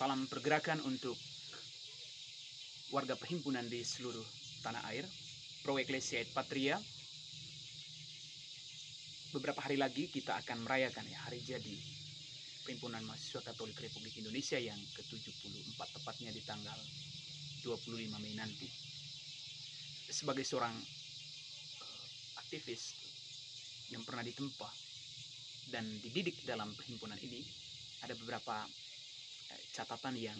Salam pergerakan untuk warga perhimpunan di seluruh tanah air. Pro Ecclesia et Patria. Beberapa hari lagi kita akan merayakan hari jadi Perhimpunan Mahasiswa Katolik Republik Indonesia yang ke-74, tepatnya di tanggal 25 Mei nanti. Sebagai seorang aktivis yang pernah ditempa dan dididik dalam perhimpunan ini, ada beberapa catatan yang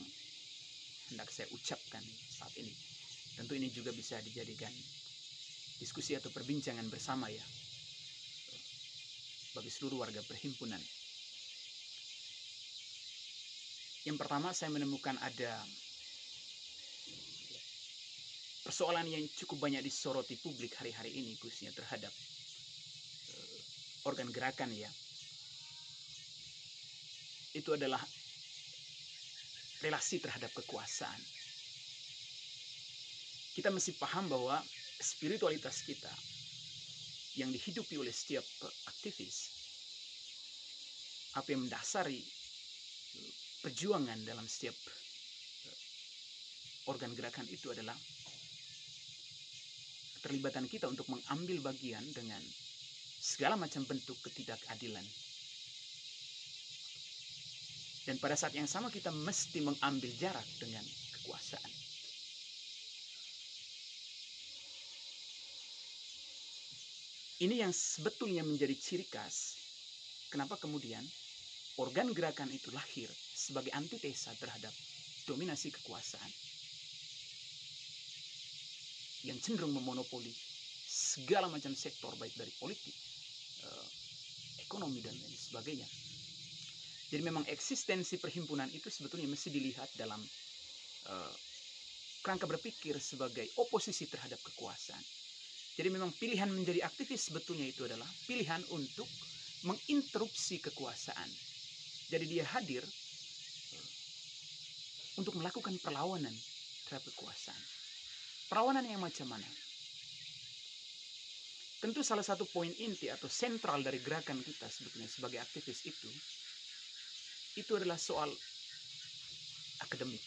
hendak saya ucapkan saat ini. Tentu ini juga bisa dijadikan diskusi atau perbincangan bersama ya, bagi seluruh warga perhimpunan. Yang pertama, saya menemukan ada persoalan yang cukup banyak disoroti publik hari-hari ini, khususnya terhadap organ gerakan ya. Itu adalah relasi terhadap kekuasaan. Kita mesti paham bahwa spiritualitas kita yang dihidupi oleh setiap aktivis, apa yang mendasari perjuangan dalam setiap organ gerakan itu adalah keterlibatan kita untuk mengambil bagian dengan segala macam bentuk ketidakadilan. Dan pada saat yang sama kita mesti mengambil jarak dengan kekuasaan. Ini yang sebetulnya menjadi ciri khas kenapa kemudian organ gerakan itu lahir sebagai antitesa terhadap dominasi kekuasaan yang cenderung memonopoli segala macam sektor, baik dari politik, ekonomi, dan lain sebagainya. Jadi memang eksistensi perhimpunan itu sebetulnya mesti dilihat dalam kerangka berpikir sebagai oposisi terhadap kekuasaan. Jadi memang pilihan menjadi aktivis sebetulnya itu adalah pilihan untuk menginterupsi kekuasaan. Jadi dia hadir untuk melakukan perlawanan terhadap kekuasaan. Perlawanan yang macam mana? Tentu salah satu poin inti atau sentral dari gerakan kita sebetulnya sebagai aktivis itu adalah soal akademik.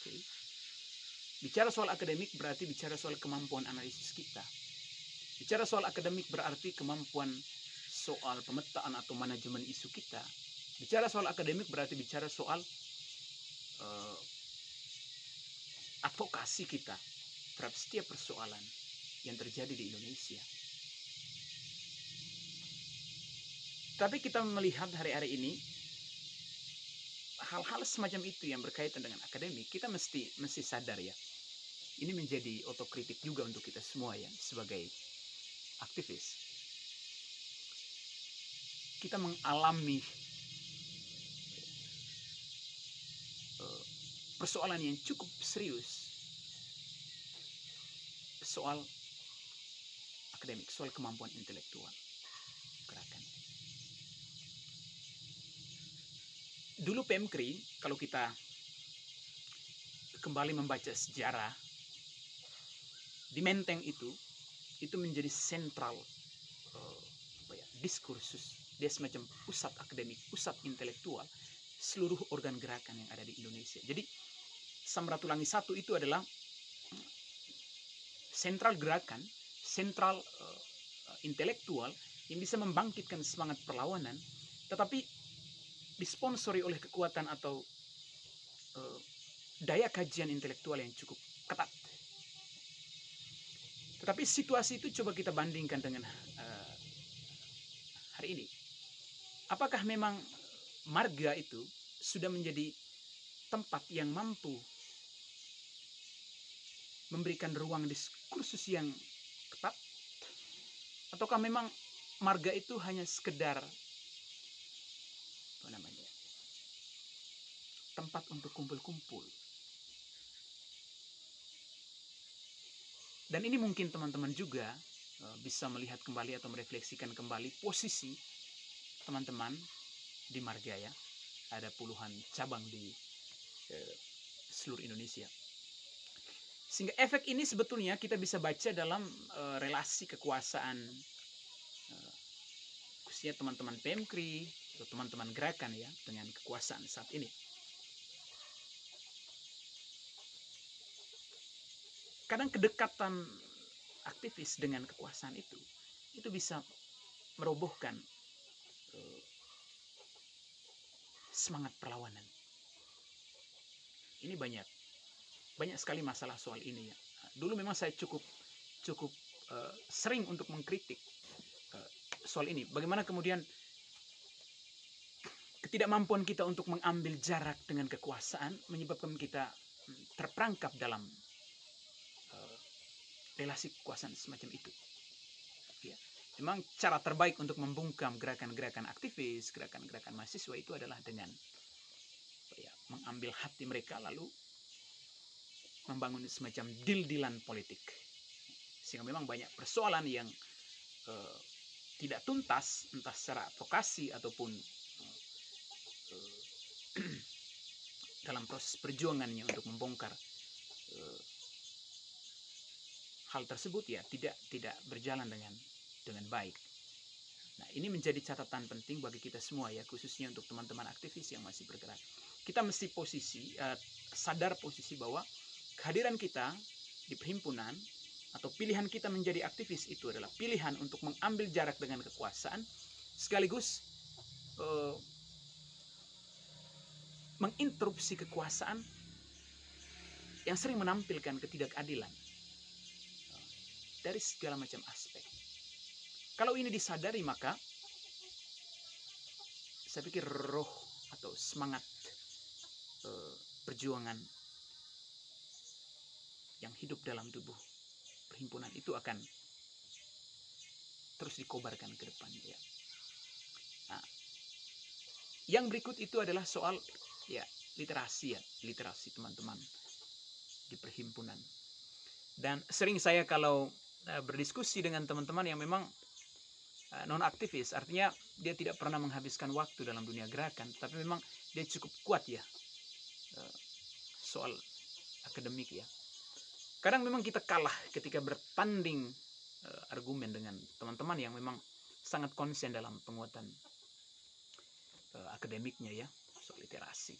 Okay. Bicara soal akademik berarti bicara soal kemampuan analisis kita. Bicara soal akademik berarti kemampuan soal pemetaan atau manajemen isu kita. Bicara soal akademik berarti bicara soal advokasi kita terhadap setiap persoalan yang terjadi di Indonesia. Tapi kita melihat hari-hari ini hal-hal semacam itu yang berkaitan dengan akademik, kita mesti sadar ya. Ini menjadi otokritik juga untuk kita semua ya sebagai aktivis. Kita mengalami persoalan yang cukup serius soal akademik, soal kemampuan intelektual gerakan. Dulu PMKRI, kalau kita kembali membaca sejarah, di Menteng itu menjadi sentral diskursus. Dia semacam pusat akademik, pusat intelektual seluruh organ gerakan yang ada di Indonesia. Jadi Samratulangi I itu adalah sentral gerakan, sentral intelektual yang bisa membangkitkan semangat perlawanan, tetapi disponsori oleh kekuatan atau daya kajian intelektual yang cukup ketat. Tetapi situasi itu coba kita bandingkan dengan hari ini. Apakah memang marga itu sudah menjadi tempat yang mampu memberikan ruang diskursus yang ketat? Ataukah memang marga itu hanya sekedar tempat untuk kumpul-kumpul? Dan ini mungkin teman-teman juga bisa melihat kembali atau merefleksikan kembali posisi teman-teman di marga ya. Ada puluhan cabang di seluruh Indonesia. Sehingga efek ini sebetulnya kita bisa baca dalam relasi kekuasaan khususnya teman-teman PMKRI atau teman-teman gerakan ya dengan kekuasaan saat ini. kadang kedekatan aktivis dengan kekuasaan itu bisa merobohkan semangat perlawanan. Ini banyak sekali masalah soal ini ya. Dulu memang saya cukup sering untuk mengkritik soal ini. Bagaimana kemudian ketidakmampuan kita untuk mengambil jarak dengan kekuasaan menyebabkan kita terperangkap dalam relasi kekuasaan semacam itu. Ya. Memang cara terbaik untuk membungkam gerakan-gerakan aktivis, gerakan-gerakan mahasiswa itu adalah dengan mengambil hati mereka lalu membangun semacam deal-dealan politik. Sehingga memang banyak persoalan yang tidak tuntas, entah secara advokasi ataupun dalam proses perjuangannya untuk membongkar hal tersebut ya tidak berjalan dengan baik. Nah, ini menjadi catatan penting bagi kita semua ya, khususnya untuk teman-teman aktivis yang masih bergerak. Kita mesti sadar posisi bahwa kehadiran kita di perhimpunan atau pilihan kita menjadi aktivis itu adalah pilihan untuk mengambil jarak dengan kekuasaan, sekaligus menginterupsi kekuasaan yang sering menampilkan ketidakadilan dari segala macam aspek. Kalau ini disadari, maka saya pikir roh atau semangat perjuangan yang hidup dalam tubuh perhimpunan itu akan terus dikobarkan ke depan ya. Nah, yang berikut itu adalah soal ya literasi teman-teman di perhimpunan. Dan sering saya kalau berdiskusi dengan teman-teman yang memang non aktivis, artinya dia tidak pernah menghabiskan waktu dalam dunia gerakan, tapi memang dia cukup kuat ya soal akademik ya. Kadang memang kita kalah ketika bertanding argumen dengan teman-teman yang memang sangat konsen dalam penguatan akademiknya ya, soal literasi.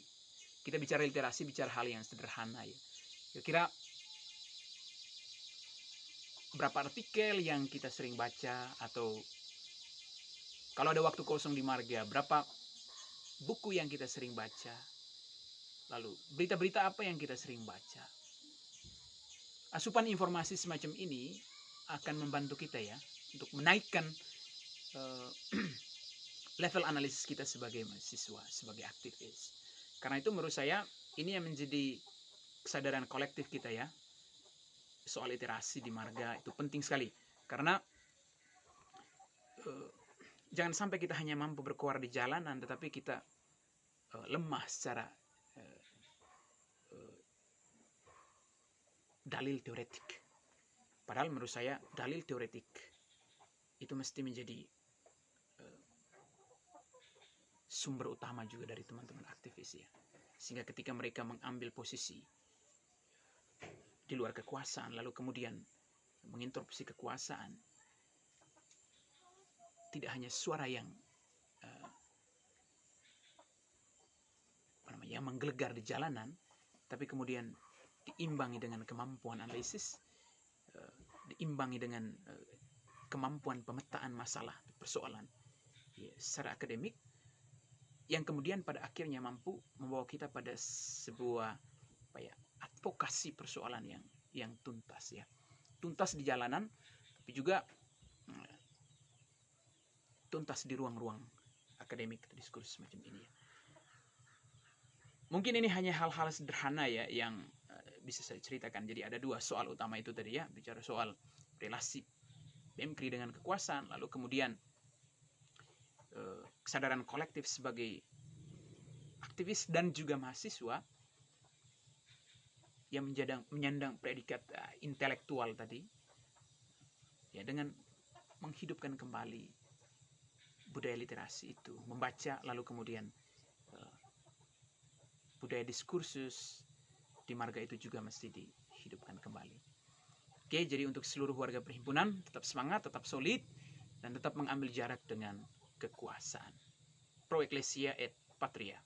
Kita bicara literasi, bicara hal yang sederhana ya. Kira-kira berapa artikel yang kita sering baca, atau kalau ada waktu kosong di marga, berapa buku yang kita sering baca, lalu berita-berita apa yang kita sering baca. Asupan informasi semacam ini akan membantu kita ya untuk menaikkan level analisis kita sebagai mahasiswa, sebagai aktivis. Karena itu menurut saya ini yang menjadi kesadaran kolektif kita ya, soal literasi di marga itu penting sekali. Karena jangan sampai kita hanya mampu berkoar di jalanan, tetapi kita lemah secara dalil teoretik. Padahal menurut saya dalil teoretik itu mesti menjadi sumber utama juga dari teman-teman aktivis ya. Sehingga ketika mereka mengambil posisi di luar kekuasaan, lalu kemudian menginterupsi kekuasaan, tidak hanya suara yang menggelegar di jalanan, tapi kemudian diimbangi dengan kemampuan analisis, diimbangi dengan kemampuan pemetaan masalah, persoalan ya, secara akademik, yang kemudian pada akhirnya mampu membawa kita pada sebuah advokasi persoalan yang tuntas ya, tuntas di jalanan, tapi juga tuntas di ruang-ruang akademik, diskursus semacam ini ya. Mungkin ini hanya hal-hal sederhana ya yang bisa saya ceritakan. Jadi ada dua soal utama itu tadi ya, bicara soal relasi BMKRI dengan kekuasaan, lalu kemudian kesadaran kolektif sebagai aktivis dan juga mahasiswa yang menyandang predikat intelektual tadi ya, dengan menghidupkan kembali budaya literasi itu, membaca, lalu kemudian budaya diskursus di marga itu juga mesti dihidupkan kembali. Oke, jadi untuk seluruh warga perhimpunan, tetap semangat, tetap solid, dan tetap mengambil jarak dengan kekuasaan. Pro Ecclesia et Patria.